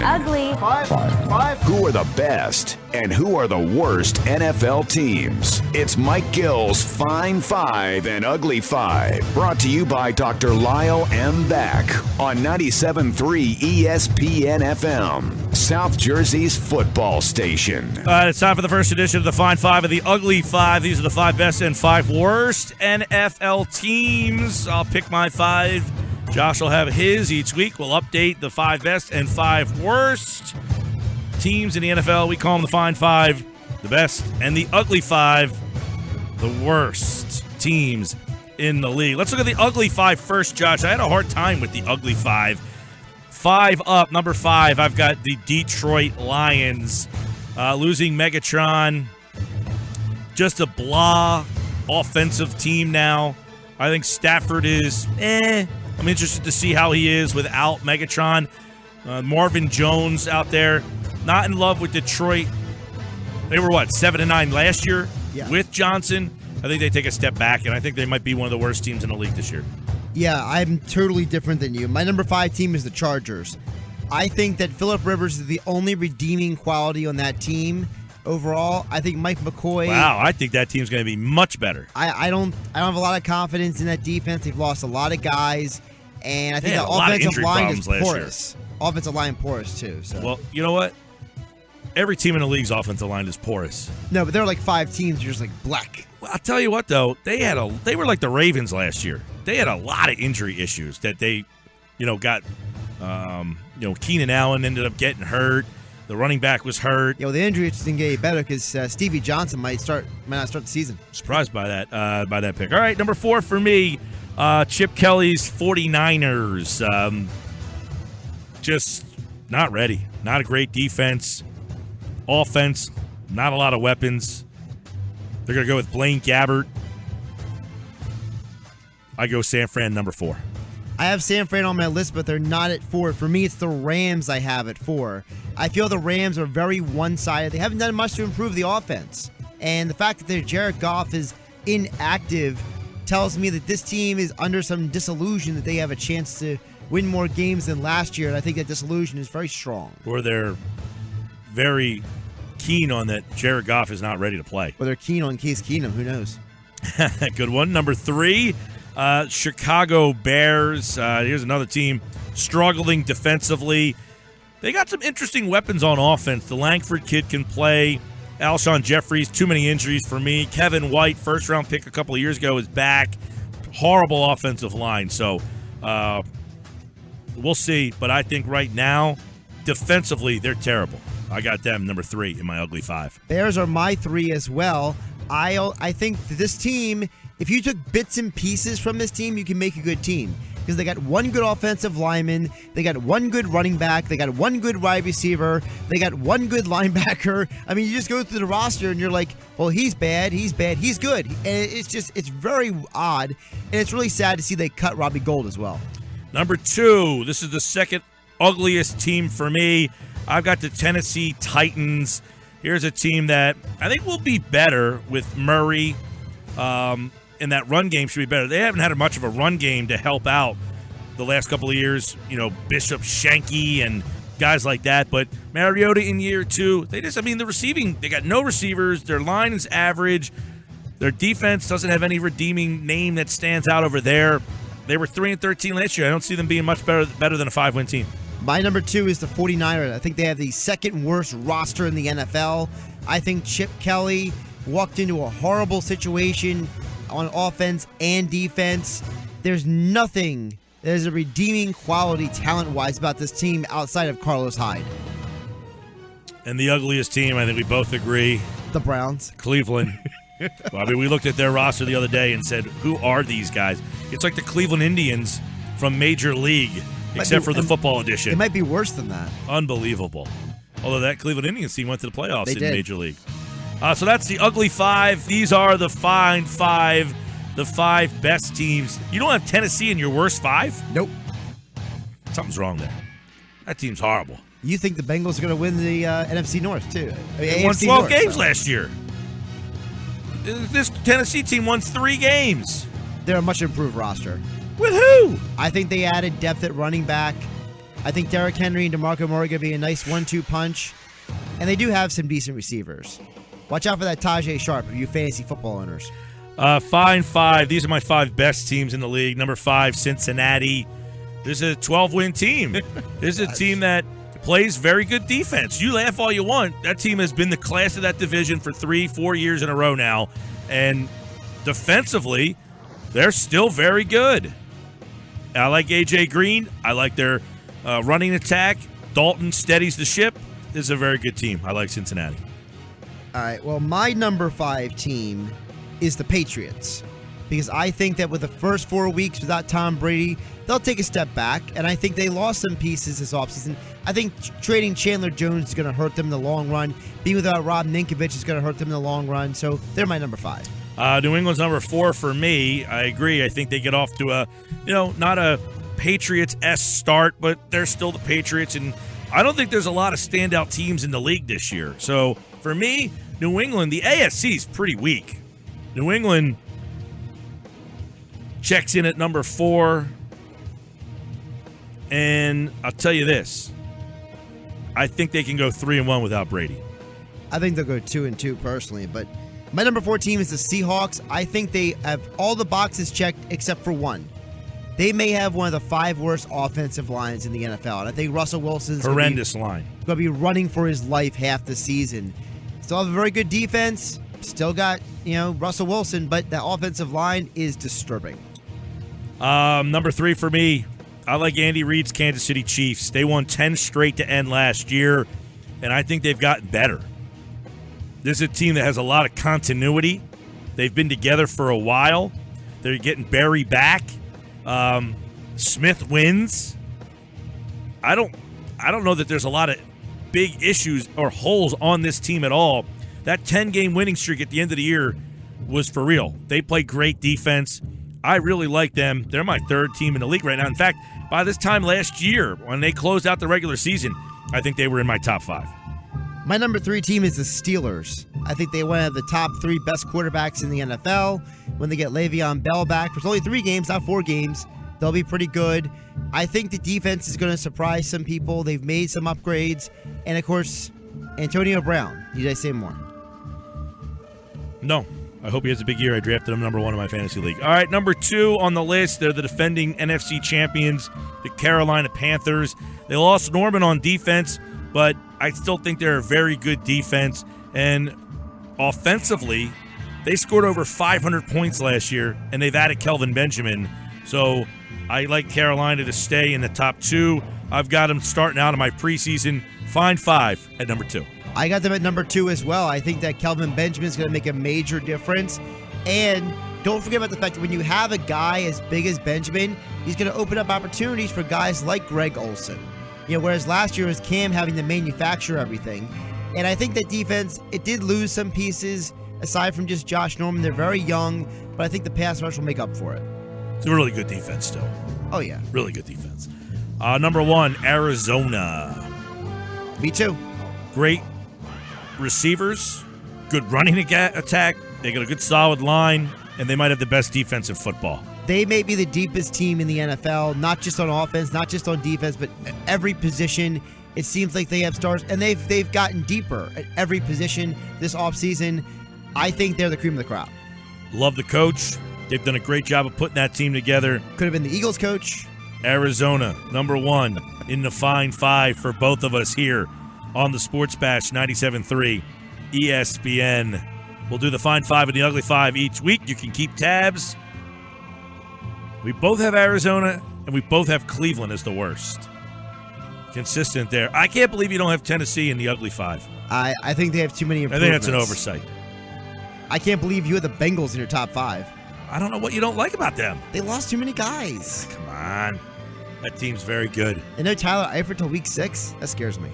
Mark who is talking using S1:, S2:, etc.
S1: ugly.
S2: Five. Who are the best and who are the worst NFL teams? It's Mike Gill's Fine Five and Ugly Five, brought to you by Dr. Lyle M. Back on 97.3 ESPN FM, South Jersey's football station.
S3: It's time for the first edition of the Fine Five and the Ugly Five. These are the 5 best and 5 worst NFL teams. I'll pick my 5. Josh will have his each week. We'll update the 5 best and 5 worst teams in the NFL. We call them the Fine Five, the best, and the Ugly Five, the worst teams in the league. Let's look at the Ugly Five first, Josh. I had a hard time with the Ugly Five. 5 up, number 5, I've got the Detroit Lions. Losing Megatron. Just a blah offensive team now. I think Stafford is I'm interested to see how he is without Megatron. Marvin Jones out there. Not in love with Detroit. They were, 7-9 last year with Johnson. I think they take a step back, and I think they might be one of the worst teams in the league this year.
S4: Yeah, I'm totally different than you. My number 5 team is the Chargers. I think that Phillip Rivers is the only redeeming quality on that team. Overall, I think Mike McCoy.
S3: Wow, I think that team's going to be much better.
S4: I don't have a lot of confidence in that defense. They've lost a lot of guys, and I think the offensive line is porous. Offensive line porous too. So.
S3: Well, you know what? Every team in the league's offensive line is porous.
S4: No, but there are like 5 teams. You're just like black.
S3: Well, I'll tell you what though, they were like the Ravens last year. They had a lot of injury issues that they, got. Keenan Allen ended up getting hurt. The running back was hurt.
S4: The injury didn't get better because Stevie Johnson might not start the season.
S3: Surprised by that pick. All right, number 4 for me, Chip Kelly's 49ers. Just not ready. Not a great defense. Offense, not a lot of weapons. They're going to go with Blaine Gabbert. I go San Fran, number 4.
S4: I have San Fran on my list, but they're not at 4. For me, it's the Rams I have at 4. I feel the Rams are very one-sided. They haven't done much to improve the offense. And the fact that their Jared Goff is inactive tells me that this team is under some disillusion that they have a chance to win more games than last year. And I think that disillusion is very strong.
S3: Or they're very keen on that Jared Goff is not ready to play.
S4: Or they're keen on Case Keenum. Who knows?
S3: Good one. Number 3. Chicago Bears. Here's another team struggling defensively. They got some interesting weapons on offense. The Langford kid can play. Alshon Jeffries, too many injuries for me. Kevin White, first-round pick a couple of years ago, is back. Horrible offensive line. So we'll see. But I think right now, defensively, they're terrible. I got them number 3 in my Ugly 5.
S4: Bears are my 3 as well. I think that this team, if you took bits and pieces from this team, you can make a good team. Because they got one good offensive lineman, they got one good running back, they got one good wide receiver, they got one good linebacker. I mean, you just go through the roster and you're like, well, he's bad, he's good. And it's very odd, and it's really sad to see they cut Robbie Gould as well.
S3: Number 2, this is the second ugliest team for me. I've got the Tennessee Titans. Here's a team that I think will be better with Murray. And that run game should be better. They haven't had much of a run game to help out the last couple of years. Bishop, Shanky, and guys like that. But Mariota in year 2, the receiving, they got no receivers. Their line is average. Their defense doesn't have any redeeming name that stands out over there. They were 3-13 last year. I don't see them being much better than a 5-win team.
S4: My number 2 is the 49ers. I think they have the second worst roster in the NFL. I think Chip Kelly walked into a horrible situation on offense and defense. There's nothing that is a redeeming quality talent-wise about this team outside of Carlos Hyde.
S3: And the ugliest team, I think we both agree.
S4: The Browns.
S3: Cleveland. Well, we looked at their roster the other day and said, who are these guys? It's like the Cleveland Indians from Major League, except for the football edition.
S4: It might be worse than that.
S3: Unbelievable. Although that Cleveland Indians team went to the playoffs in Major League. So that's the Ugly 5. These are the Fine 5, the 5 best teams. You don't have Tennessee in your worst 5?
S4: Nope.
S3: Something's wrong there. That team's horrible.
S4: You think the Bengals are going to win the NFC North, too?
S3: They won 12 games last year. This Tennessee team won 3 games.
S4: They're a much improved roster.
S3: With who?
S4: I think they added depth at running back. I think Derrick Henry and DeMarco Murray going to be a nice 1-2 punch. And they do have some decent receivers. Watch out for that Tajay Sharp, you fantasy football owners.
S3: Fine 5. These are my 5 best teams in the league. Number 5, Cincinnati. This is a 12-win team. This is a team that plays very good defense. You laugh all you want. That team has been the class of that division for 3-4 years in a row now. And defensively, they're still very good. I like A.J. Green. I like their running attack. Dalton steadies the ship. This is a very good team. I like Cincinnati.
S4: All right, well, my number 5 team is the Patriots, because I think that with the first 4 weeks without Tom Brady, they'll take a step back, and I think they lost some pieces this offseason. I think trading Chandler Jones is going to hurt them in the long run. Being without Rob Ninkovich is going to hurt them in the long run, so they're my number 5.
S3: New England's number 4 for me. I agree. I think they get off to a, not a Patriots-esque start, but they're still the Patriots, and I don't think there's a lot of standout teams in the league this year. So for me, New England, the AFC is pretty weak. New England checks in at number 4. And I'll tell you this. I think they can go 3-1 without Brady.
S4: I think they'll go 2-2 personally, but my number 4 team is the Seahawks. I think they have all the boxes checked except for one. They may have one of the 5 worst offensive lines in the NFL, and I think Russell Wilson's
S3: horrendous line.
S4: Going to be running for his life half the season. Still have a very good defense. Still got, Russell Wilson, but that offensive line is disturbing.
S3: Number 3 for me, I like Andy Reid's Kansas City Chiefs. They won 10 straight to end last year, and I think they've gotten better. This is a team that has a lot of continuity. They've been together for a while. They're getting Barry back. Smith wins. I don't know that there's a lot of big issues or holes on this team at all. That 10-game winning streak at the end of the year was for real. They play great defense. I really like them. They're my 3rd team in the league right now. In fact, by this time last year, when they closed out the regular season, I think they were in my top 5.
S4: My number 3 team is the Steelers. I think they want to have the top 3 best quarterbacks in the NFL. When they get Le'Veon Bell back, for only 3 games, not 4 games, they'll be pretty good. I think the defense is going to surprise some people. They've made some upgrades. And, of course, Antonio Brown. Need I say more?
S3: No. I hope he has a big year. I drafted him number 1 in my fantasy league. All right, number 2 on the list. They're the defending NFC champions, the Carolina Panthers. They lost Norman on defense, but I still think they're a very good defense. And offensively, they scored over 500 points last year, and they've added Kelvin Benjamin. So I like Carolina to stay in the top 2. I've got them starting out in my preseason. Fine 5 at number 2.
S4: I got them at number 2 as well. I think that Kelvin Benjamin is going to make a major difference. And don't forget about the fact that when you have a guy as big as Benjamin, he's going to open up opportunities for guys like Greg Olsen. Whereas last year was Cam having to manufacture everything. And I think that defense, it did lose some pieces aside from just Josh Norman. They're very young, but I think the pass rush will make up for it.
S3: It's a really good defense still.
S4: Oh, yeah.
S3: Really good defense. Number 1, Arizona.
S4: Me too.
S3: Great receivers, good running attack. They got a good solid line, and they might have the best defense in football.
S4: They may be the deepest team in the NFL, not just on offense, not just on defense, but at every position. It seems like they have stars, and they've gotten deeper at every position this offseason. I think they're the cream of the crop.
S3: Love the coach. They've done a great job of putting that team together.
S4: Could have been the Eagles coach.
S3: Arizona, number 1 in the Fine 5 for both of us here on the Sports Bash 97.3 ESPN. We'll do the Fine 5 and the Ugly 5 each week. You can keep tabs. We both have Arizona, and we both have Cleveland as the worst. Consistent there. I can't believe you don't have Tennessee in the Ugly 5.
S4: I think they have too many improvements.
S3: I think that's an oversight.
S4: I can't believe you had the Bengals in your top 5.
S3: I don't know what you don't like about them.
S4: They lost too many guys.
S3: Come on. That team's very good.
S4: And no Tyler Eifert till week 6? That scares me.